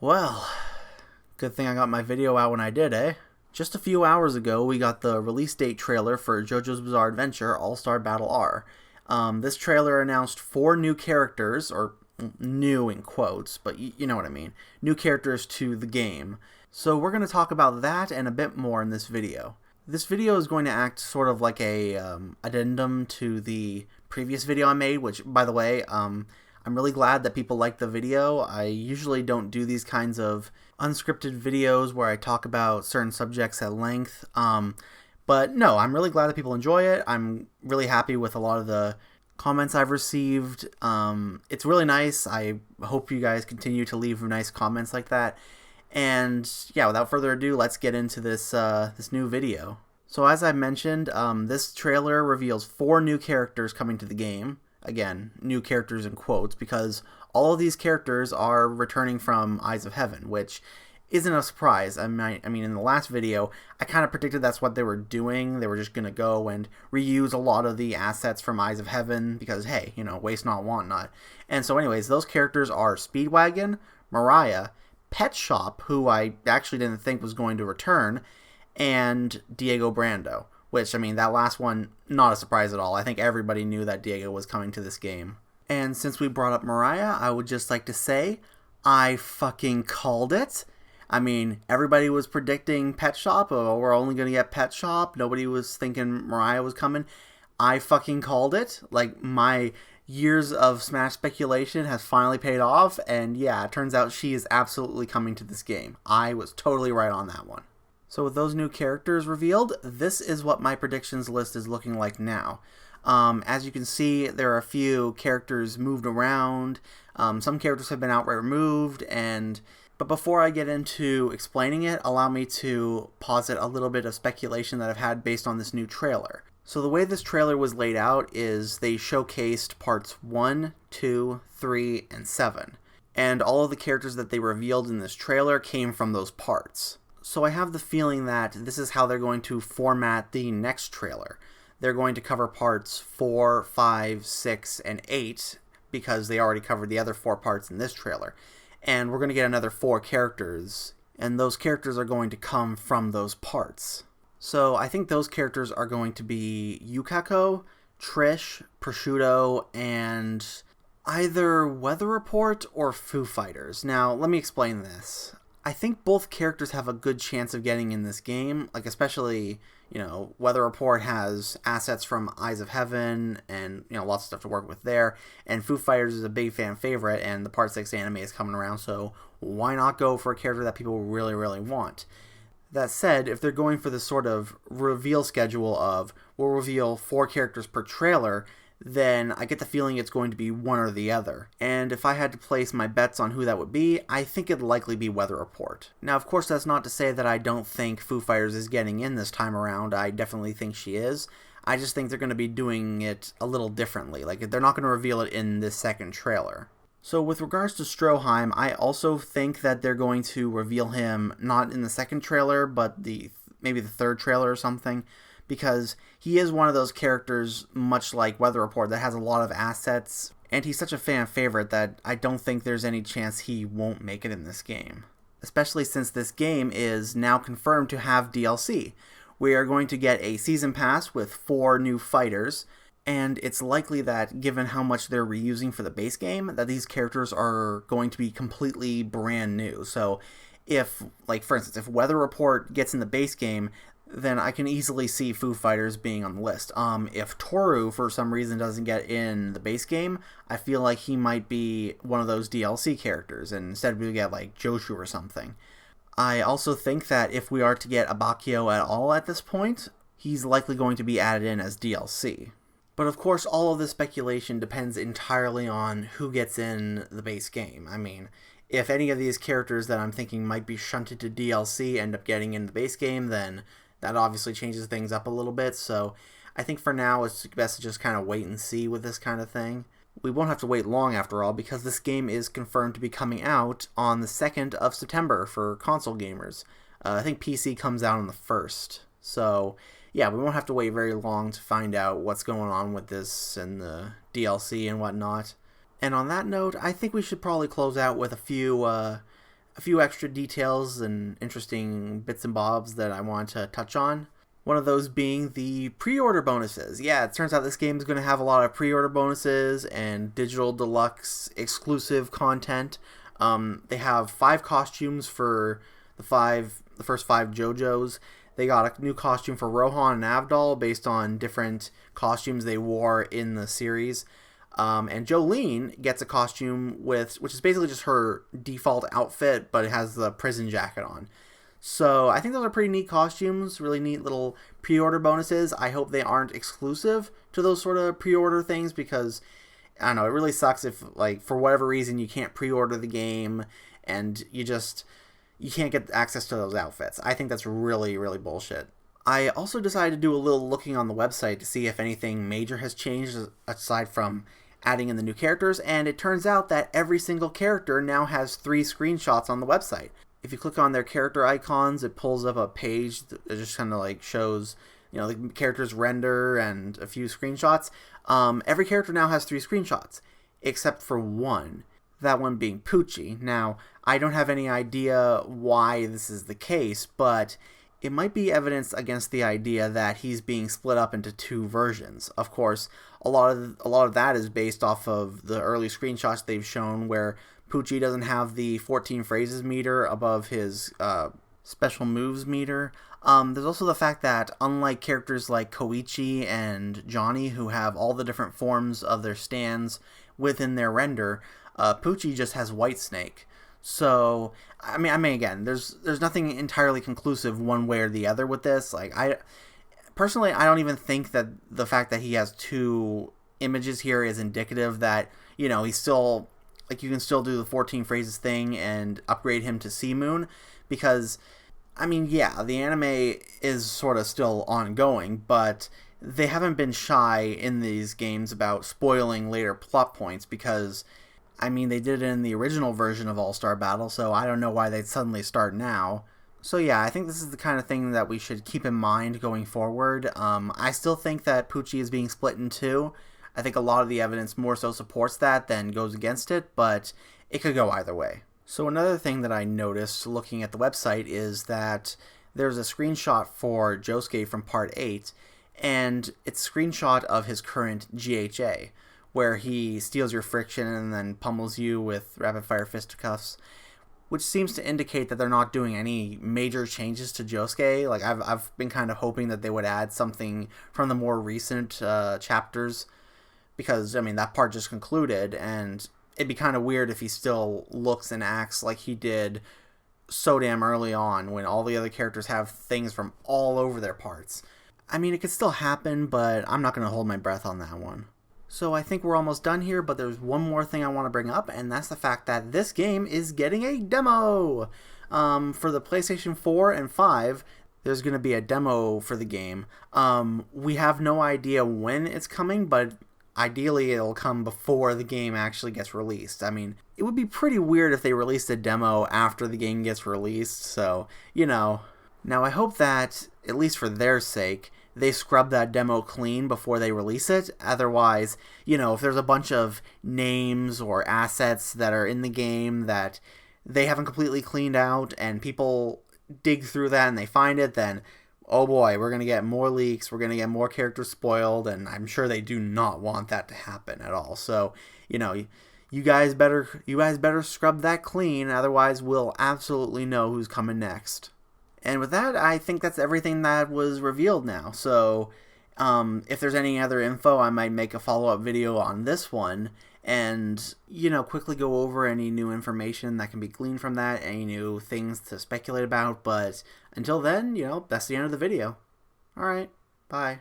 Well, good thing I got my video out when I did, eh? Just a few hours ago, we got the release date trailer for JoJo's Bizarre Adventure All-Star Battle R. This trailer announced 4 new characters, or new in quotes, but you know what I mean. New characters to the game. So we're going to talk about that and a bit more in this video. This video is going to act sort of like a addendum to the previous video I made, which, by the way, I'm really glad that people like the video. I usually don't do these kinds of unscripted videos where I talk about certain subjects at length. But no, I'm really glad that people enjoy it. I'm really happy with a lot of the comments I've received. It's really nice. I hope you guys continue to leave nice comments like that. And yeah, without further ado, let's get into this new video. So as I mentioned, this trailer reveals 4 new characters coming to the game. Again, new characters in quotes, because all of these characters are returning from Eyes of Heaven, which isn't a surprise. I mean, in the last video, I kind of predicted that's what they were doing. They were just going to go and reuse a lot of the assets from Eyes of Heaven, because, hey, you know, waste not, want not. And so anyways, those characters are Speedwagon, Mariah, Pet Shop, who I actually didn't think was going to return, and Diego Brando. Which, I mean, that last one, not a surprise at all. I think everybody knew that Diego was coming to this game. And since we brought up Mariah, I would just like to say, I fucking called it. I mean, everybody was predicting Pet Shop. Oh, we're only going to get Pet Shop. Nobody was thinking Mariah was coming. I fucking called it. Like, my years of Smash speculation has finally paid off. And yeah, it turns out she is absolutely coming to this game. I was totally right on that one. So with those new characters revealed, this is what my predictions list is looking like now. As you can see, there are a few characters moved around. Some characters have been outright removed. But before I get into explaining it, allow me to posit a little bit of speculation that I've had based on this new trailer. So the way this trailer was laid out is they showcased parts 1, 2, 3, and 7. And all of the characters that they revealed in this trailer came from those parts. So I have the feeling that this is how they're going to format the next trailer. They're going to cover parts 4, 5, 6, and 8, because they already covered the other 4 parts in this trailer. And we're going to get another 4 characters, and those characters are going to come from those parts. So I think those characters are going to be Yukako, Trish, Prosciutto, and either Weather Report or Foo Fighters. Now, let me explain this. I think both characters have a good chance of getting in this game, like especially, you know, Weather Report has assets from Eyes of Heaven and, you know, lots of stuff to work with there, and Foo Fighters is a big fan favorite, and the Part 6 anime is coming around, so why not go for a character that people really, really want? That said, if they're going for this sort of reveal schedule of, we'll reveal 4 characters per trailer, then I get the feeling it's going to be one or the other. And if I had to place my bets on who that would be, I think it'd likely be Weather Report. Now, of course, that's not to say that I don't think Foo Fighters is getting in this time around. I definitely think she is. I just think they're going to be doing it a little differently. Like, they're not going to reveal it in this second trailer. So with regards to Stroheim, I also think that they're going to reveal him not in the second trailer, but maybe the third trailer or something, because he is one of those characters, much like Weather Report, that has a lot of assets, and he's such a fan favorite that I don't think there's any chance he won't make it in this game. Especially since this game is now confirmed to have DLC. We are going to get a season pass with 4 new fighters, and it's likely that, given how much they're reusing for the base game, that these characters are going to be completely brand new. So if, like, for instance, if Weather Report gets in the base game, then I can easily see Foo Fighters being on the list. If Toru, for some reason, doesn't get in the base game, I feel like he might be one of those DLC characters, and instead we get, like, Joshu or something. I also think that if we are to get Abakio at all at this point, he's likely going to be added in as DLC. But of course, all of this speculation depends entirely on who gets in the base game. I mean, if any of these characters that I'm thinking might be shunted to DLC end up getting in the base game, then that obviously changes things up a little bit, so I think for now it's best to just kind of wait and see with this kind of thing. We won't have to wait long after all, because this game is confirmed to be coming out on the 2nd of September for console gamers. I think PC comes out on the 1st, so yeah, we won't have to wait very long to find out what's going on with this and the DLC and whatnot. And on that note, I think we should probably close out with a few a few extra details and interesting bits and bobs that I want to touch on. One of those being the pre-order bonuses. Yeah, it turns out this game is going to have a lot of pre-order bonuses and digital deluxe exclusive content. They have 5 costumes for the first 5 JoJo's. They got a new costume for Rohan and Avdol based on different costumes they wore in the series. And Jolene gets a costume which is basically just her default outfit, but it has the prison jacket on. So I think those are pretty neat costumes, really neat little pre-order bonuses. I hope they aren't exclusive to those sort of pre-order things because, I don't know, it really sucks if, like, for whatever reason you can't pre-order the game and you can't get access to those outfits. I think that's really, really bullshit. I also decided to do a little looking on the website to see if anything major has changed aside from adding in the new characters, and it turns out that every single character now has 3 screenshots on the website. If you click on their character icons, it pulls up a page that just kind of like shows, the character's render and a few screenshots. Every character now has 3 screenshots, except for one. That one being Poochie. Now, I don't have any idea why this is the case, but it might be evidence against the idea that he's being split up into 2 versions. Of course, a lot of that is based off of the early screenshots they've shown where Poochie doesn't have the 14 phrases meter above his special moves meter. There's also the fact that unlike characters like Koichi and Johnny, who have all the different forms of their stands within their render, Poochie just has Whitesnake. So, I mean, again, there's nothing entirely conclusive one way or the other with this. Like, personally, I don't even think that the fact that he has 2 images here is indicative that, he's still, like, you can still do the 14 phrases thing and upgrade him to Sea Moon, because, I mean, yeah, the anime is sort of still ongoing, but they haven't been shy in these games about spoiling later plot points, because, I mean, they did it in the original version of All-Star Battle, so I don't know why they'd suddenly start now. So yeah, I think this is the kind of thing that we should keep in mind going forward. I still think that Poochie is being split in 2. I think a lot of the evidence more so supports that than goes against it, but it could go either way. So another thing that I noticed looking at the website is that there's a screenshot for Josuke from Part 8, and it's a screenshot of his current GHA, where he steals your friction and then pummels you with rapid-fire fisticuffs, which seems to indicate that they're not doing any major changes to Josuke. Like, I've been kind of hoping that they would add something from the more recent chapters, because, I mean, that part just concluded, and it'd be kind of weird if he still looks and acts like he did so damn early on when all the other characters have things from all over their parts. I mean, it could still happen, but I'm not going to hold my breath on that one. So I think we're almost done here, but there's one more thing I want to bring up, and that's the fact that this game is getting a demo! For the PlayStation 4 and 5, there's going to be a demo for the game. We have no idea when it's coming, but ideally it'll come before the game actually gets released. I mean, it would be pretty weird if they released a demo after the game gets released, so, Now, I hope that, at least for their sake, they scrub that demo clean before they release it. Otherwise, if there's a bunch of names or assets that are in the game that they haven't completely cleaned out and people dig through that and they find it, then, oh boy, we're going to get more leaks, we're going to get more characters spoiled, and I'm sure they do not want that to happen at all. So, you guys better scrub that clean, otherwise we'll absolutely know who's coming next. And with that, I think that's everything that was revealed now. So, if there's any other info, I might make a follow-up video on this one and, quickly go over any new information that can be gleaned from that, any new things to speculate about. But until then, that's the end of the video. Alright, bye.